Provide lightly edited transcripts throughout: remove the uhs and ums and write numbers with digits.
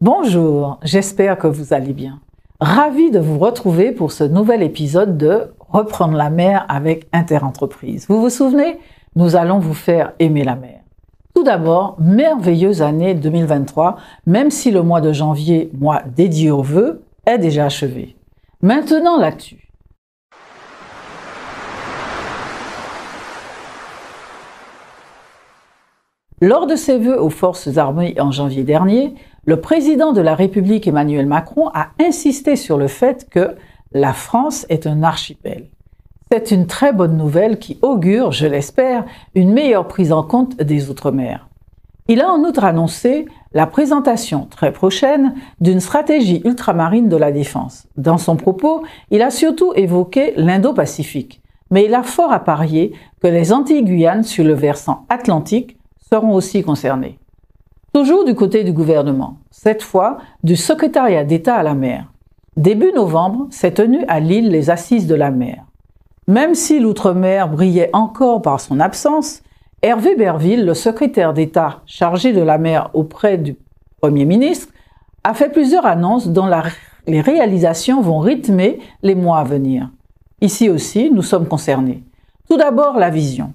Bonjour, j'espère que vous allez bien. Ravi de vous retrouver pour ce nouvel épisode de Reprendre la mer avec Interentreprises. Vous vous souvenez, nous allons vous faire aimer la mer. Tout d'abord, merveilleuse année 2023, même si le mois de janvier, mois dédié aux vœux, est déjà achevé. Maintenant l'actu. Lors de ses vœux aux forces armées en janvier dernier, le président de la République Emmanuel Macron a insisté sur le fait que la France est un archipel. C'est une très bonne nouvelle qui augure, je l'espère, une meilleure prise en compte des Outre-mer. Il a en outre annoncé la présentation très prochaine d'une stratégie ultramarine de la défense. Dans son propos, il a surtout évoqué l'Indo-Pacifique, mais il a fort à parier que les Antilles-Guyane sur le versant atlantique seront aussi concernés. Toujours du côté du gouvernement, cette fois du secrétariat d'État à la mer. Début novembre, s'est tenu à Lille les Assises de la mer. Même si l'outre-mer brillait encore par son absence, Hervé Berville, le secrétaire d'État chargé de la mer auprès du Premier ministre, a fait plusieurs annonces dont les réalisations vont rythmer les mois à venir. Ici aussi, nous sommes concernés. Tout d'abord, la vision.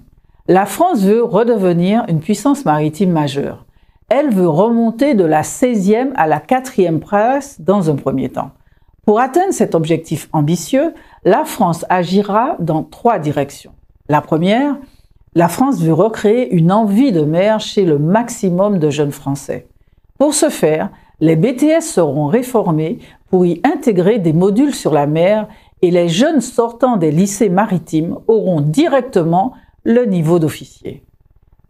La France veut redevenir une puissance maritime majeure. Elle veut remonter de la 16e à la 4e place dans un premier temps. Pour atteindre cet objectif ambitieux, la France agira dans 3 directions. La première, la France veut recréer une envie de mer chez le maximum de jeunes Français. Pour ce faire, les BTS seront réformés pour y intégrer des modules sur la mer et les jeunes sortant des lycées maritimes auront directement le niveau d'officier.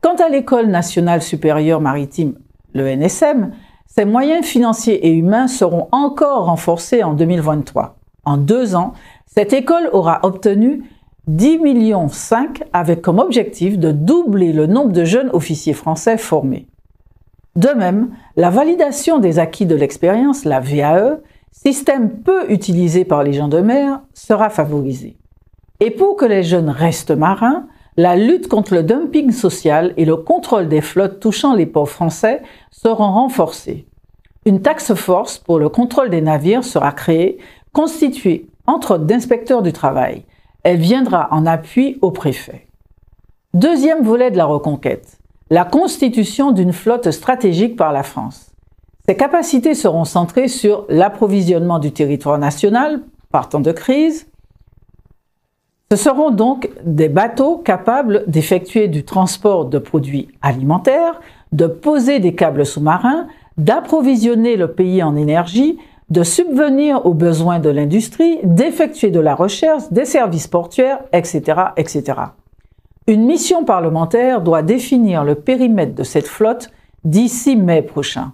Quant à l'École nationale supérieure maritime, le NSM, ses moyens financiers et humains seront encore renforcés en 2023. En 2 ans, cette école aura obtenu 10,5 millions avec comme objectif de doubler le nombre de jeunes officiers français formés. De même, la validation des acquis de l'expérience, la VAE, système peu utilisé par les gens de mer, sera favorisée. Et pour que les jeunes restent marins, la lutte contre le dumping social et le contrôle des flottes touchant les ports français seront renforcés. Une task force pour le contrôle des navires sera créée, constituée entre autres d'inspecteurs du travail. Elle viendra en appui au préfet. Deuxième volet de la reconquête, la constitution d'une flotte stratégique par la France. Ses capacités seront centrées sur l'approvisionnement du territoire national, partant de crise. Ce seront donc des bateaux capables d'effectuer du transport de produits alimentaires, de poser des câbles sous-marins, d'approvisionner le pays en énergie, de subvenir aux besoins de l'industrie, d'effectuer de la recherche, des services portuaires, etc., etc. Une mission parlementaire doit définir le périmètre de cette flotte d'ici mai prochain.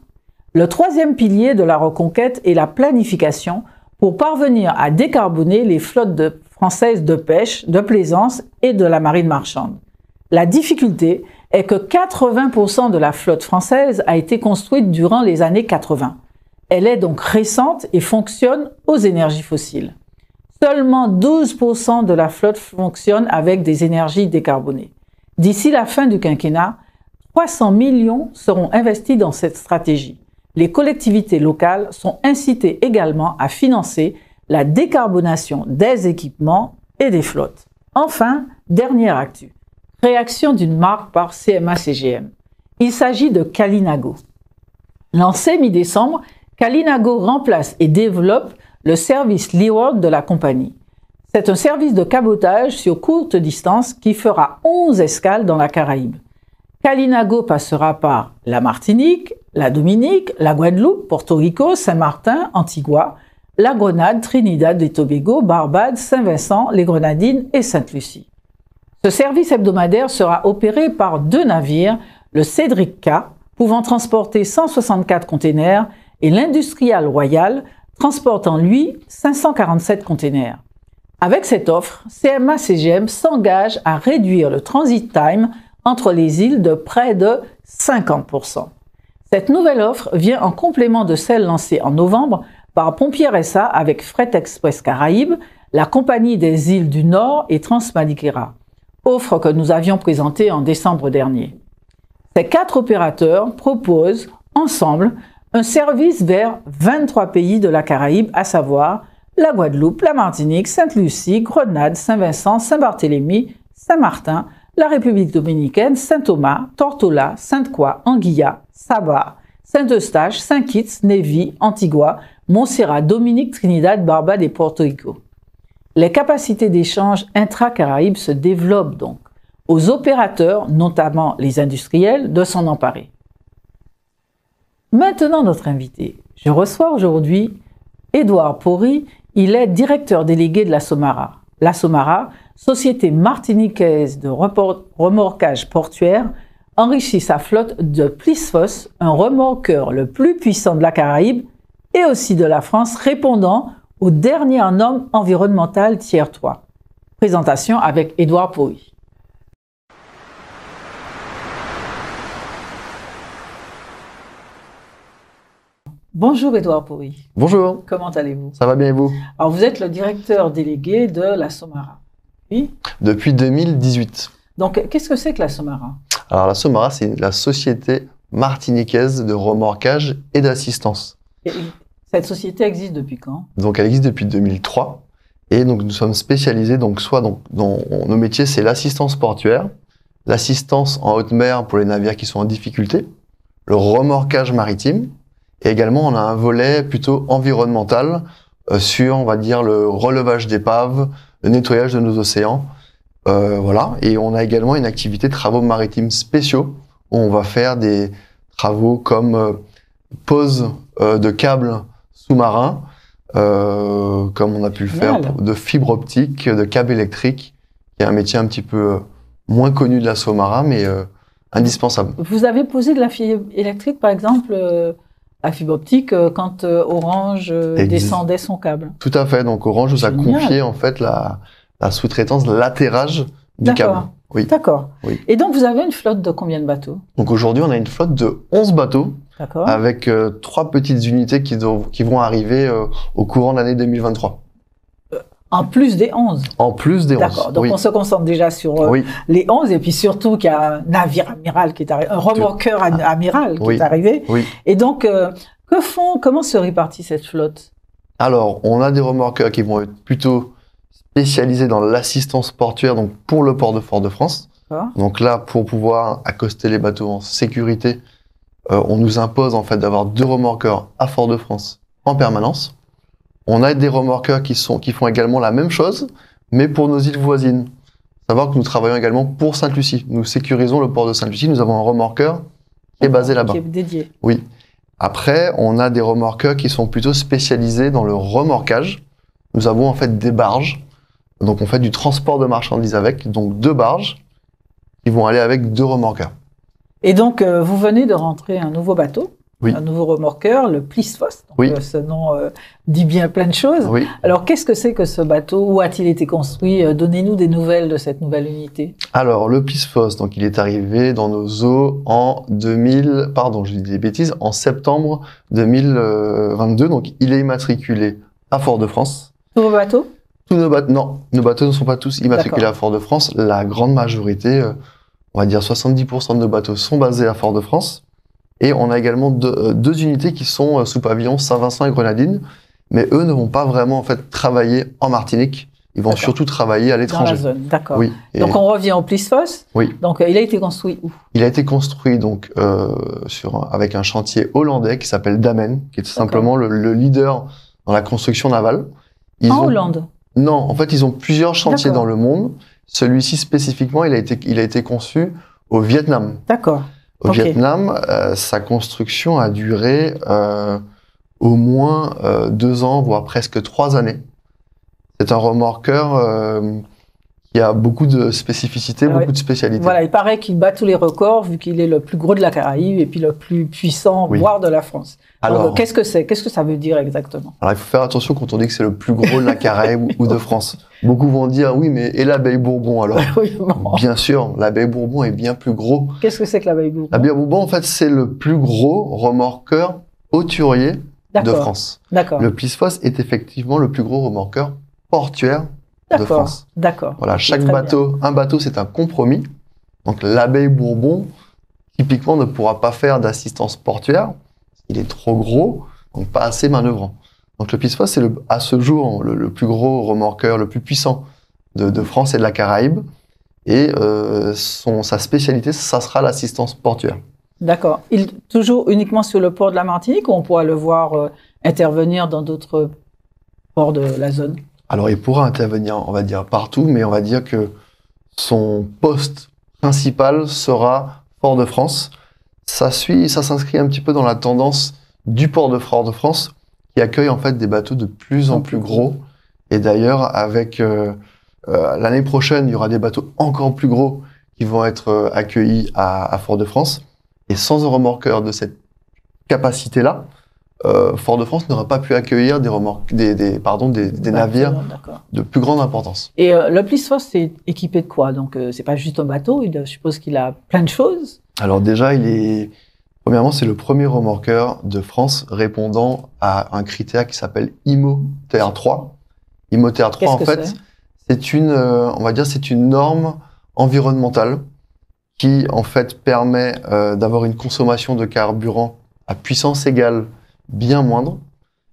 Le 3e pilier de la reconquête est la planification pour parvenir à décarboner les flottes françaises de pêche, de plaisance et de la marine marchande. La difficulté est que 80% de la flotte française a été construite durant les années 80. Elle est donc récente et fonctionne aux énergies fossiles. Seulement 12% de la flotte fonctionne avec des énergies décarbonées. D'ici la fin du quinquennat, 300 millions seront investis dans cette stratégie. Les collectivités locales sont incitées également à financer la décarbonation des équipements et des flottes. Enfin, dernière actu, création d'une marque par CMA-CGM. Il s'agit de Kalinago. Lancé mi-décembre, Kalinago remplace et développe le service Leeward de la compagnie. C'est un service de cabotage sur courte distance qui fera 11 escales dans la Caraïbe. Kalinago passera par la Martinique, la Dominique, la Guadeloupe, Porto Rico, Saint-Martin, Antigua, la Grenade, Trinidad et Tobago, Barbade, Saint-Vincent, les Grenadines et Sainte-Lucie. Ce service hebdomadaire sera opéré par 2 navires, le Cédric K, pouvant transporter 164 containers, et l'Industrial Royal, transportant lui 547 containers. Avec cette offre, CMA-CGM s'engage à réduire le transit time entre les îles de près de 50%. Cette nouvelle offre vient en complément de celle lancée en novembre par Pompier SA avec Fret Express Caraïbes, la compagnie des îles du Nord et Transmadiquera, offre que nous avions présentée en décembre dernier. Ces 4 opérateurs proposent ensemble un service vers 23 pays de la Caraïbe, à savoir la Guadeloupe, la Martinique, Sainte-Lucie, Grenade, Saint-Vincent, Saint-Barthélemy, Saint-Martin, la République dominicaine, Saint-Thomas, Tortola, Sainte-Croix, Anguilla, Saba, Saint-Eustache, Saint-Kitts, Nevis, Antigua, Montserrat, Dominique, Trinidad, Barbade et Porto Rico. Les capacités d'échange intra-Caraïbes se développent donc. Aux opérateurs, notamment les industriels, de s'en emparer. Maintenant, notre invité. Je reçois aujourd'hui Édouard Pori. Il est directeur délégué de la Somara. La Somara, société martiniquaise de remorquage portuaire, enrichit sa flotte de Plisphos, un remorqueur le plus puissant de la Caraïbe et aussi de la France, répondant aux dernières normes environnementales Tier 3. Présentation avec Édouard Pori. Bonjour Édouard Pori. Bonjour. Comment allez-vous? Ça va bien et vous? Alors vous êtes le directeur délégué de la Somara. Oui? Depuis 2018. Donc qu'est-ce que c'est que la Somara? Alors la Somara, c'est la société martiniquaise de remorquage et d'assistance. Cette société existe depuis quand? Donc elle existe depuis 2003 et donc nous sommes spécialisés dans nos métiers, c'est l'assistance portuaire, l'assistance en haute mer pour les navires qui sont en difficulté, le remorquage maritime. Et également, on a un volet plutôt environnemental sur, on va dire, le relevage d'épaves, le nettoyage de nos océans. Voilà. Et on a également une activité de travaux maritimes spéciaux où on va faire des travaux comme pose de câbles sous-marins, comme on a pu le faire, de fibres optiques, de câbles électriques, qui est un métier un petit peu moins connu de la Somara, mais indispensable. Vous avez posé de la fibre électrique, par exemple la fibre optique quand Orange descendait son câble. Tout à fait. Donc Orange nous a confié en fait la sous-traitance, l'atterrage du câble. Oui. D'accord. Oui. Et donc vous avez une flotte de combien de bateaux? Donc aujourd'hui on a une flotte de 11 bateaux avec 3 petites unités qui vont arriver au courant de l'année 2023. En plus des 11? En plus des 11. D'accord. Donc on se concentre déjà sur les 11 et puis surtout qu'il y a un navire amiral qui est arrivé, un remorqueur amiral qui est arrivé. Oui. Et donc, comment se répartit cette flotte? Alors, on a des remorqueurs qui vont être plutôt spécialisés dans l'assistance portuaire, donc pour le port de Fort-de-France. Donc là, pour pouvoir accoster les bateaux en sécurité, on nous impose en fait d'avoir 2 remorqueurs à Fort-de-France en permanence. On a des remorqueurs qui font également la même chose, mais pour nos îles voisines. Savoir que nous travaillons également pour Sainte-Lucie. Nous sécurisons le port de Sainte-Lucie. Nous avons un remorqueur qui est basé là-bas. Qui est dédié. Oui. Après, on a des remorqueurs qui sont plutôt spécialisés dans le remorquage. Nous avons en fait des barges. Donc on fait du transport de marchandises avec. Donc 2 barges qui vont aller avec 2 remorqueurs. Et donc vous venez de rentrer un nouveau bateau. Oui. Un nouveau remorqueur, le Plisphos. Donc, ce nom dit bien plein de choses. Oui. Alors, qu'est-ce que c'est que ce bateau? Où a-t-il été construit? Donnez-nous des nouvelles de cette nouvelle unité. Alors, le Plisphos, donc, il est arrivé dans nos eaux en en septembre 2022. Donc, il est immatriculé à Fort-de-France. Tous vos bateaux? Tous nos bateaux, non. Nos bateaux ne sont pas tous immatriculés à Fort-de-France. La grande majorité, on va dire 70% de nos bateaux sont basés à Fort-de-France. Et on a également 2 unités qui sont sous pavillon Saint-Vincent et Grenadines, mais eux ne vont pas vraiment en fait travailler en Martinique. Ils vont surtout travailler à l'étranger. Dans la zone, d'accord. Oui. Donc on revient au Plisphos. Oui. Donc il a été construit où? Il a été construit donc avec un chantier hollandais qui s'appelle Damen, qui est tout simplement le leader dans la construction navale. Hollande? Non, en fait ils ont plusieurs chantiers dans le monde. Celui-ci spécifiquement, il a été conçu au Vietnam. D'accord. Au Vietnam, sa construction a duré au moins 2 ans, voire presque 3 années. C'est un remorqueur qui a beaucoup de spécificités, beaucoup de spécialités. Voilà, il paraît qu'il bat tous les records, vu qu'il est le plus gros de la Caraïbe et puis le plus puissant, voire de la France. Alors, qu'est-ce que c'est? Qu'est-ce que ça veut dire exactement? Alors, il faut faire attention quand on dit que c'est le plus gros de la Caraïbe ou de France. Beaucoup vont dire, oui, mais et l'Abeille Bourbon alors? Bien sûr, l'Abeille Bourbon est bien plus gros. Qu'est-ce que c'est que l'Abeille Bourbon? L'Abeille Bourbon, en fait, c'est le plus gros remorqueur hauturier de France. Le Plisphos est effectivement le plus gros remorqueur portuaire de France. D'accord. Voilà, chaque bateau, un bateau, c'est un compromis. Donc, l'Abeille Bourbon, typiquement, ne pourra pas faire d'assistance portuaire. il est trop gros, donc pas assez manœuvrant. Donc le Pisfos, c'est à ce jour le plus gros remorqueur, le plus puissant de France et de la Caraïbe. Et sa spécialité, ça sera l'assistance portuaire. D'accord. Toujours uniquement sur le port de la Martinique ou on pourra le voir intervenir dans d'autres ports de la zone? Alors, il pourra intervenir, on va dire, partout, mais on va dire que son poste principal sera Fort-de-France. Ça s'inscrit un petit peu dans la tendance du port de Fort-de-France, qui accueille en fait des bateaux de plus en plus gros. Et d'ailleurs, avec l'année prochaine, il y aura des bateaux encore plus gros qui vont être accueillis à Fort-de-France. Et sans un remorqueur de cette capacité-là, Fort-de-France n'aura pas pu accueillir des navires de plus grande importance. Et le Pisfos, c'est équipé de quoi? Donc, c'est pas juste un bateau, je suppose qu'il a plein de choses. Alors déjà, premièrement, c'est le premier remorqueur de France répondant à un critère qui s'appelle IMO TR3. IMO TR3, en fait, c'est une norme environnementale qui, en fait, permet d'avoir une consommation de carburant à puissance égale bien moindre.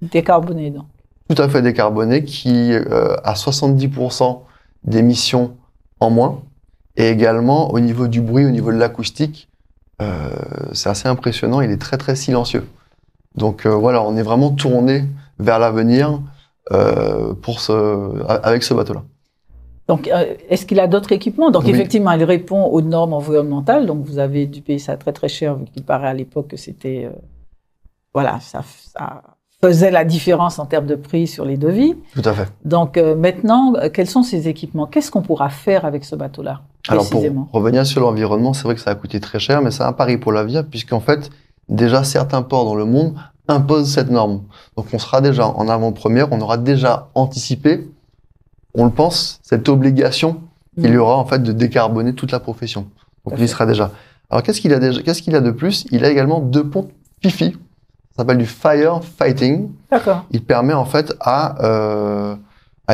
Décarboné, donc. Tout à fait décarboné, qui a 70% d'émissions en moins. Et également, au niveau du bruit, au niveau de l'acoustique, c'est assez impressionnant, il est très très silencieux. Donc voilà, on est vraiment tourné vers l'avenir avec ce bateau-là. Donc, est-ce qu'il a d'autres équipements? Donc, oui. Effectivement, il répond aux normes environnementales. Donc, vous avez dû payer ça très, très cher, vu qu'il paraît à l'époque que c'était... voilà, ça faisait la différence en termes de prix sur les devis. Tout à fait. Donc, maintenant, quels sont ces équipements? Qu'est-ce qu'on pourra faire avec ce bateau-là, précisément? Alors, pour revenir sur l'environnement, c'est vrai que ça a coûté très cher, mais c'est un pari pour l'avenir, puisqu'en fait, déjà, certains ports dans le monde imposent cette norme. Donc, on sera déjà en avant-première, on aura déjà anticipé, on le pense, cette obligation qu'il y aura en fait de décarboner toute la profession. Donc il y sera déjà. Alors qu'est-ce qu'il a de plus? Il a également 2 pompes FIFI. Ça s'appelle du firefighting. D'accord. Il permet en fait à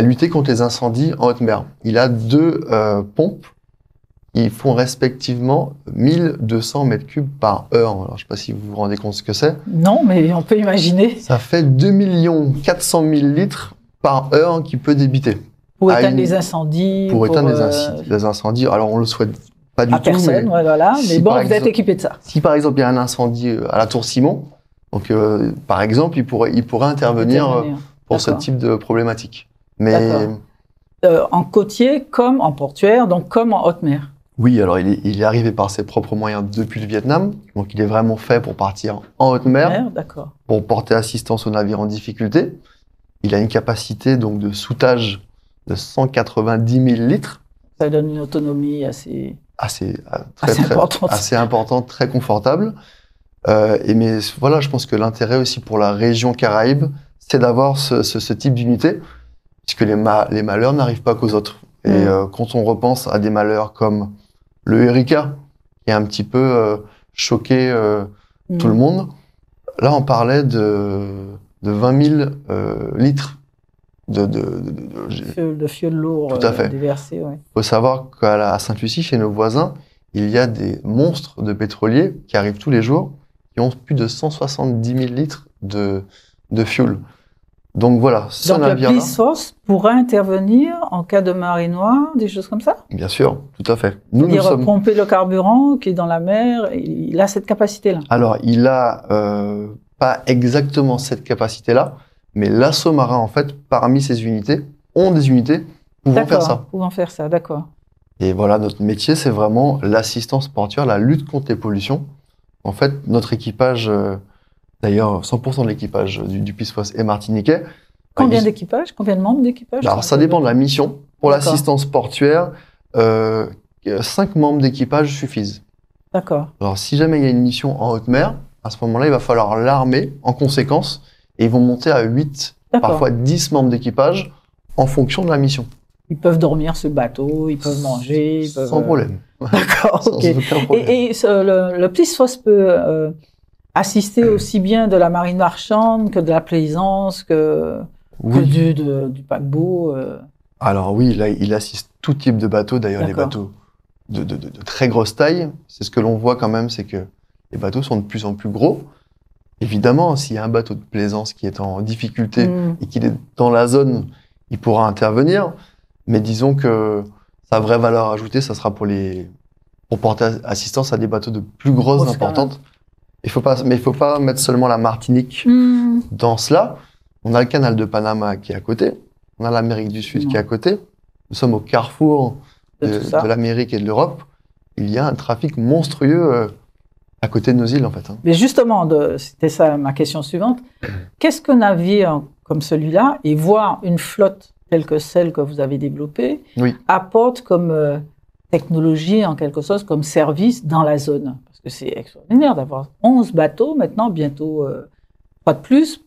lutter contre les incendies en haute mer. Il a 2 pompes. Ils font respectivement 1200 mètres cubes par heure. Alors, je ne sais pas si vous vous rendez compte ce que c'est. Non, mais on peut imaginer. Ça fait 2 400 000 litres par heure qui peut débiter. Pour éteindre les incendies. Pour éteindre les incendies. Alors, on le souhaite pas du tout. Personne, ouais, voilà. Mais bon, vous êtes équipé de ça. Si par exemple, il y a un incendie à la Tour Simon, donc par exemple, il pourrait intervenir pour ce type de problématique. Mais en côtier comme en portuaire, donc comme en haute mer. Oui, alors il est arrivé par ses propres moyens depuis le Vietnam, donc il est vraiment fait pour partir en haute mer, pour porter assistance aux navires en difficulté. Il a une capacité donc de soudage de 190 000 litres. Ça donne une autonomie assez importante, très confortable. Mais voilà, je pense que l'intérêt aussi pour la région Caraïbe, c'est d'avoir ce type d'unité, puisque les malheurs n'arrivent pas qu'aux autres. Et quand on repense à des malheurs comme le Erika, qui a un petit peu choqué tout le monde, là on parlait de 20 000 litres de fioul lourd déversé. Il faut savoir qu'à Sainte-Lucie, chez nos voisins, il y a des monstres de pétroliers qui arrivent tous les jours, qui ont plus de 170 000 litres de fioul. Donc voilà, donc le Pisfos pourra intervenir en cas de marée noire, des choses comme ça? Bien sûr, tout à fait. Nous sommes... pomper le carburant qui est dans la mer, il a cette capacité-là? Alors, il a pas exactement cette capacité-là, mais l'assaut marin, en fait, parmi ces unités, ont des unités pouvant faire ça. Pouvant faire ça, d'accord. Et voilà, notre métier, c'est vraiment l'assistance portuaire, la lutte contre les pollutions. En fait, notre équipage... D'ailleurs, 100% de l'équipage du Pisfos est martiniquais. Combien d'équipage? Combien de membres d'équipage? Alors, ça dépend de la mission. Pour l'assistance portuaire, 5 membres d'équipage suffisent. D'accord. Alors, si jamais il y a une mission en haute mer, à ce moment-là, il va falloir l'armer en conséquence et ils vont monter à 8, parfois 10 membres d'équipage en fonction de la mission. Ils peuvent dormir sur le bateau, ils peuvent manger. Sans problème. D'accord, ok. Et le Pisfos peut... assister aussi bien de la marine marchande que de la plaisance, que du paquebot. Alors oui, là, il assiste tout type de bateaux. D'ailleurs, les bateaux de très grosse taille, c'est ce que l'on voit quand même, c'est que les bateaux sont de plus en plus gros. Évidemment, s'il y a un bateau de plaisance qui est en difficulté et qu'il est dans la zone, il pourra intervenir. Mais disons que sa vraie valeur ajoutée, ça sera pour porter assistance à des bateaux de plus grosse importante. Mais il faut pas mettre seulement la Martinique dans cela. On a le canal de Panama qui est à côté. On a l'Amérique du Sud qui est à côté. Nous sommes au carrefour de l'Amérique et de l'Europe. Il y a un trafic monstrueux à côté de nos îles, en fait. Mais justement, c'était ça ma question suivante. Qu'est-ce qu'un navire comme celui-là, et voir une flotte telle que celle que vous avez développée, apporte comme technologie, en quelque sorte, comme service dans la zone? Parce que c'est extraordinaire d'avoir 11 bateaux, maintenant, bientôt, pas de plus,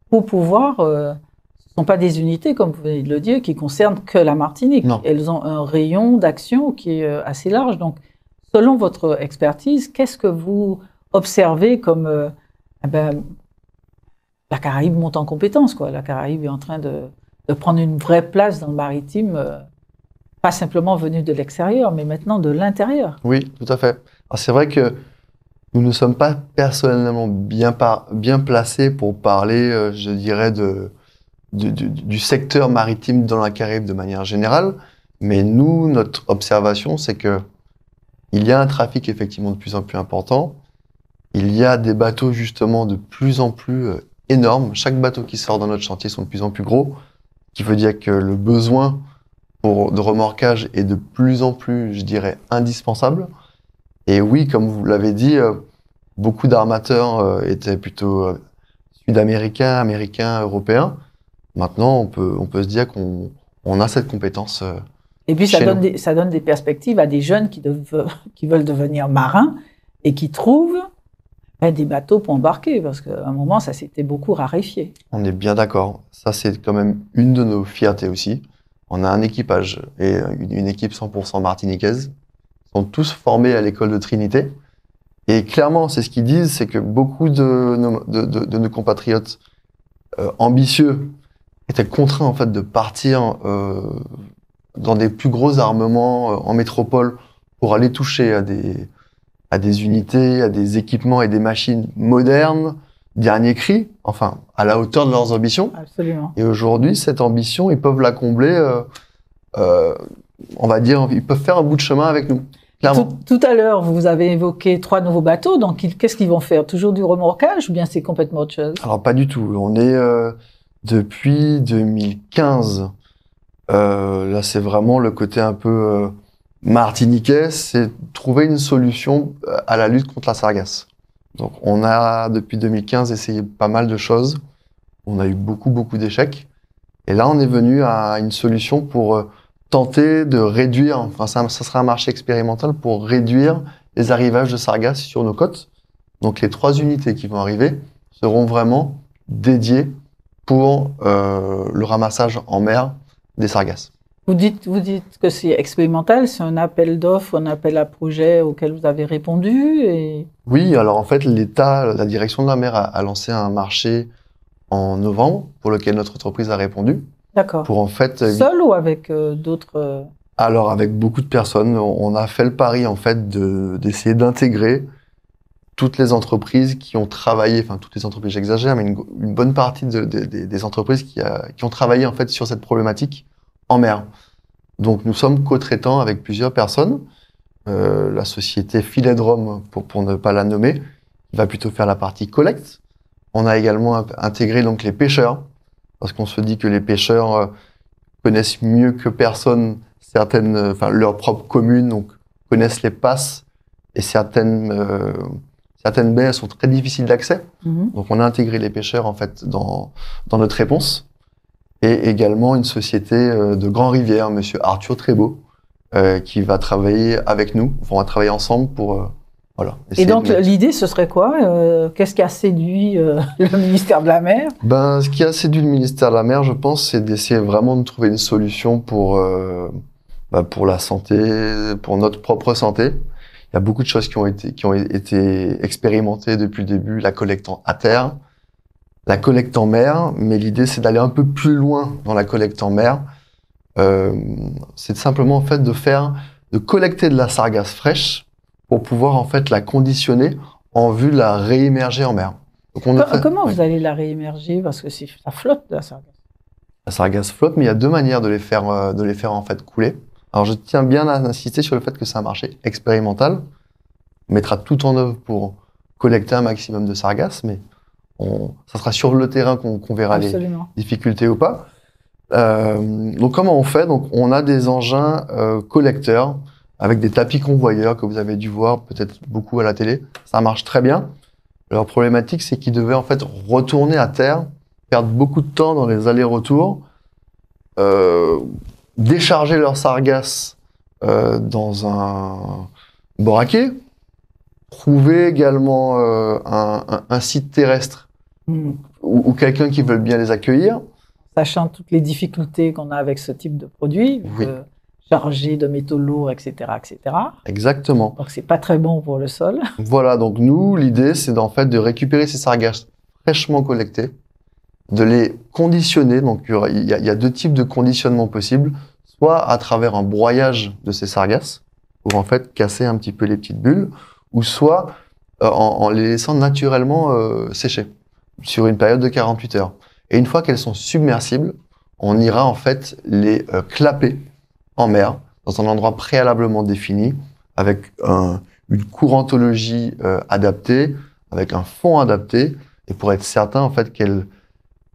pour pouvoir... ce ne sont pas des unités, comme vous venez de le dire, qui concernent que la Martinique. Non. Elles ont un rayon d'action qui est assez large. Donc, selon votre expertise, qu'est-ce que vous observez comme... la Caraïbe monte en compétence, quoi. La Caraïbe est en train de prendre une vraie place dans le maritime, pas simplement venue de l'extérieur, mais maintenant de l'intérieur. Oui, tout à fait. C'est vrai que nous ne sommes pas personnellement bien placés pour parler, je dirais, du secteur maritime dans la Caraïbe de manière générale. Mais nous, notre observation, c'est que il y a un trafic effectivement de plus en plus important. Il y a des bateaux justement de plus en plus énormes. Chaque bateau qui sort dans notre chantier sont de plus en plus gros, ce qui veut dire que le besoin de remorquage est de plus en plus, je dirais, indispensable. Et oui, comme vous l'avez dit, beaucoup d'armateurs étaient plutôt sud-américains, américains, européens. Maintenant, on peut se dire qu'on a cette compétence. Et puis, ça donne des perspectives à des jeunes qui veulent devenir marins et qui trouvent des bateaux pour embarquer, parce qu'à un moment, ça s'était beaucoup raréfié. On est bien d'accord. Ça, c'est quand même une de nos fiertés aussi. On a un équipage et une équipe 100% martiniquaise. Ils sont tous formés à l'école de Trinité. Et clairement, c'est ce qu'ils disent, c'est que beaucoup de nos compatriotes ambitieux étaient contraints en fait de partir dans des plus gros armements en métropole pour aller toucher à des unités, à des équipements et des machines modernes, dernier cri, enfin, à la hauteur de leurs ambitions. Absolument. Et aujourd'hui, cette ambition, ils peuvent la combler, on va dire, ils peuvent faire un bout de chemin avec nous, clairement. Tout à l'heure, vous avez évoqué 3 nouveaux bateaux, donc qu'est-ce qu'ils vont faire? Toujours du remorquage ou bien c'est complètement autre chose? Alors, pas du tout. On est depuis 2015. Là, c'est vraiment le côté un peu martiniquais, c'est trouver une solution à la lutte contre la sargasse. Donc, on a, depuis 2015, essayé pas mal de choses. On a eu beaucoup d'échecs. Et là, on est venu à une solution pour tenter de réduire, enfin, ça sera un marché expérimental pour réduire les arrivages de sargasses sur nos côtes. Donc, les 3 unités qui vont arriver seront vraiment dédiées pour le ramassage en mer des sargasses. Vous dites que c'est expérimental, c'est un appel d'offres, un appel à projet auquel vous avez répondu et... Oui, alors en fait, l'État, la direction de la mer a lancé un marché en novembre pour lequel notre entreprise a répondu. D'accord. Pour en fait... Seul ou avec d'autres... Alors avec beaucoup de personnes, on a fait le pari en fait d'essayer d'intégrer toutes les entreprises qui ont travaillé, enfin toutes les entreprises, j'exagère, mais une bonne partie des entreprises qui ont travaillé en fait sur cette problématique en mer. Donc nous sommes co-traitants avec plusieurs personnes. La société Filet de Rome, pour ne pas la nommer, va plutôt faire la partie collecte. On a également intégré donc les pêcheurs, parce qu'on se dit que les pêcheurs connaissent mieux que personne leur propre commune, donc connaissent les passes et certaines baies elles sont très difficiles d'accès. Donc on a intégré les pêcheurs en fait dans notre réponse. Et également une société de Grand-Rivière, monsieur Arthur Trébeau, qui va travailler avec nous. Enfin, on va travailler ensemble pour voilà. Et donc l'idée, ce serait quoi? Qu'est-ce qui a séduit le ministère de la Mer? Ce qui a séduit le ministère de la Mer, je pense, c'est d'essayer vraiment de trouver une solution pour la santé, pour notre propre santé. Il y a beaucoup de choses qui ont été expérimentées depuis le début, la collecte à terre, la collecte en mer, mais l'idée c'est d'aller un peu plus loin dans la collecte en mer. C'est simplement en fait de collecter de la sargasse fraîche pour pouvoir en fait la conditionner en vue de la réémerger en mer. Donc comment vous allez la réémerger? Parce que ça flotte, la sargasse. La sargasse flotte, mais il y a deux manières de les faire en fait couler. Alors je tiens bien à insister sur le fait que c'est un marché expérimental. On mettra tout en œuvre pour collecter un maximum de sargasses, mais ça sera sur le terrain qu'on verra Absolument. les difficultés ou pas. Donc comment on fait? Donc on a des engins collecteurs avec des tapis convoyeurs que vous avez dû voir peut-être beaucoup à la télé. Ça marche très bien. Leur problématique, c'est qu'ils devaient en fait retourner à terre, perdre beaucoup de temps dans les allers-retours, décharger leurs sargasses dans un boraquet, trouver également un site terrestre ou quelqu'un qui veut bien les accueillir. Sachant toutes les difficultés qu'on a avec ce type de produit, Oui. Chargé de métaux lourds, etc., etc. Exactement. Donc c'est pas très bon pour le sol. Voilà, donc nous, l'idée, c'est en fait de récupérer ces sargasses fraîchement collectées, de les conditionner. Donc il y a deux types de conditionnement possibles, soit à travers un broyage de ces sargasses, pour en fait casser un petit peu les petites bulles, ou soit en les laissant naturellement sécher sur une période de 48 heures. Et une fois qu'elles sont submersibles, on ira en fait les clapper en mer, dans un endroit préalablement défini, avec une courantologie adaptée, avec un fond adapté, et pour être certain en fait qu'elles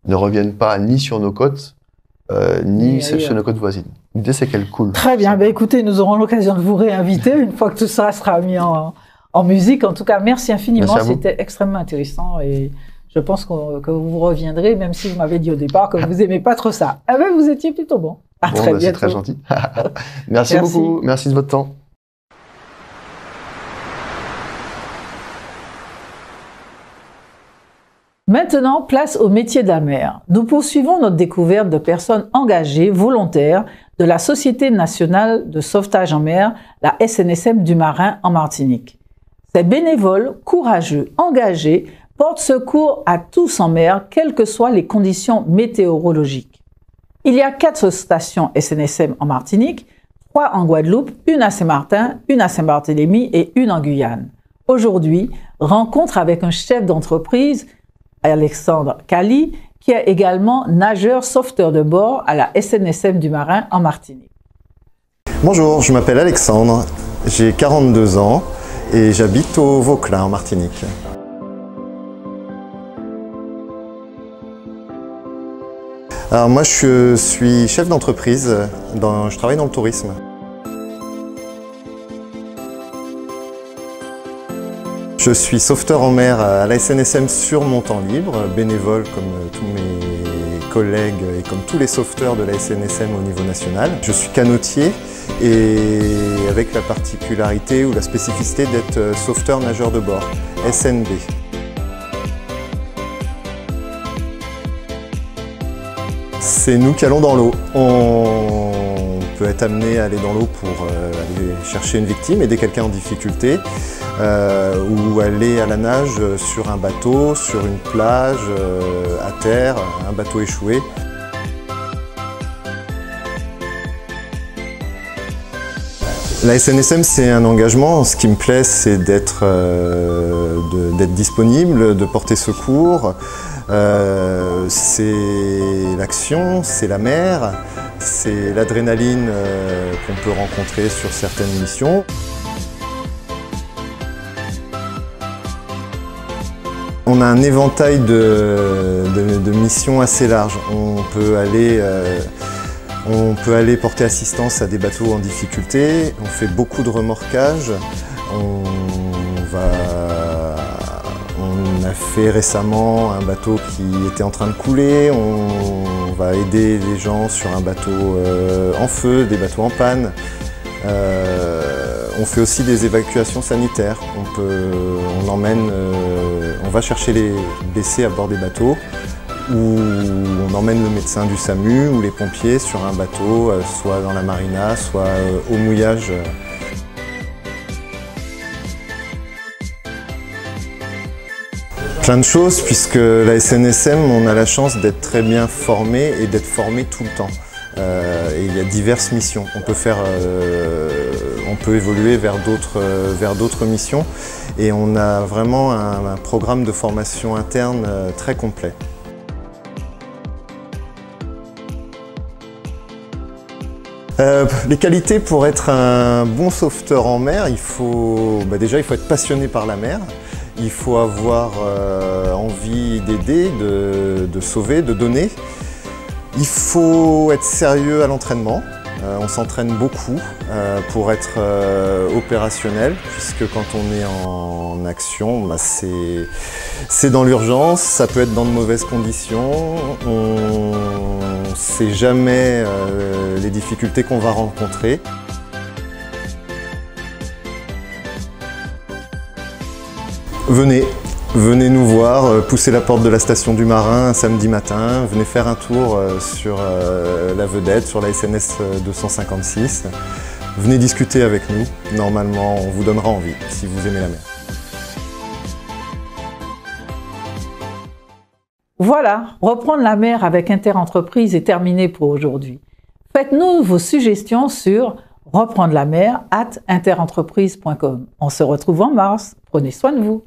ne reviennent pas ni sur nos côtes, ni sur nos côtes voisines. L'idée, c'est qu'elles coulent. Très bien. Ben, écoutez, nous aurons l'occasion de vous réinviter une fois que tout ça sera mis en musique. En tout cas, merci infiniment. C'était extrêmement intéressant et je pense que vous reviendrez, même si vous m'avez dit au départ que vous n'aimez pas trop ça. Ah ben, vous étiez plutôt bon. À très bientôt. C'est très gentil. Merci beaucoup. Merci de votre temps. Maintenant, place au métier de la mer. Nous poursuivons notre découverte de personnes engagées, volontaires, de la Société nationale de sauvetage en mer, la SNSM du Marin en Martinique. Ces bénévoles, courageux, engagés, portent secours à tous en mer, quelles que soient les conditions météorologiques. Il y a 4 stations SNSM en Martinique, 3 en Guadeloupe, une à Saint-Martin, une à Saint-Barthélemy et une en Guyane. Aujourd'hui, rencontre avec un chef d'entreprise, Alexandre Cali, qui est également nageur sauveteur de bord à la SNSM du Marin en Martinique. Bonjour, je m'appelle Alexandre, j'ai 42 ans et j'habite au Vauclin en Martinique. Alors moi je suis chef d'entreprise, je travaille dans le tourisme. Je suis sauveteur en mer à la SNSM sur mon temps libre, bénévole comme tous mes collègues et comme tous les sauveteurs de la SNSM au niveau national. Je suis canotier et avec la particularité ou la spécificité d'être sauveteur nageur de bord, SNB. C'est nous qui allons dans l'eau. On peut être amené à aller dans l'eau pour aller chercher une victime, aider quelqu'un en difficulté, ou aller à la nage sur un bateau, sur une plage, à terre, un bateau échoué. La SNSM, c'est un engagement. Ce qui me plaît, c'est d'être disponible, de porter secours. C'est l'action, c'est la mer, c'est l'adrénaline qu'on peut rencontrer sur certaines missions. On a un éventail de missions assez large. On peut aller porter assistance à des bateaux en difficulté, on fait beaucoup de remorquage, on a fait récemment un bateau qui était en train de couler, on va aider les gens sur un bateau en feu, des bateaux en panne. On fait aussi des évacuations sanitaires. On va chercher les blessés à bord des bateaux, ou on emmène le médecin du SAMU ou les pompiers sur un bateau, soit dans la marina, soit au mouillage. Plein de choses, puisque la SNSM, on a la chance d'être très bien formé et d'être formé tout le temps. et il y a diverses missions. On peut évoluer vers d'autres missions et on a vraiment un programme de formation interne très complet. Les qualités pour être un bon sauveteur en mer, déjà il faut être passionné par la mer, il faut avoir envie d'aider, de sauver, de donner. Il faut être sérieux à l'entraînement, on s'entraîne beaucoup pour être opérationnel, puisque quand on est en action, c'est dans l'urgence, ça peut être dans de mauvaises conditions, on ne sait jamais les difficultés qu'on va rencontrer. Venez nous voir, poussez la porte de la station du Marin un samedi matin, venez faire un tour sur la Vedette, sur la SNS 256. Venez discuter avec nous, normalement on vous donnera envie si vous aimez la mer. Voilà, reprendre la mer avec Interentreprise est terminé pour aujourd'hui. Faites-nous vos suggestions sur reprendre la mer @interentreprise.com. On se retrouve en mars. Prenez soin de vous.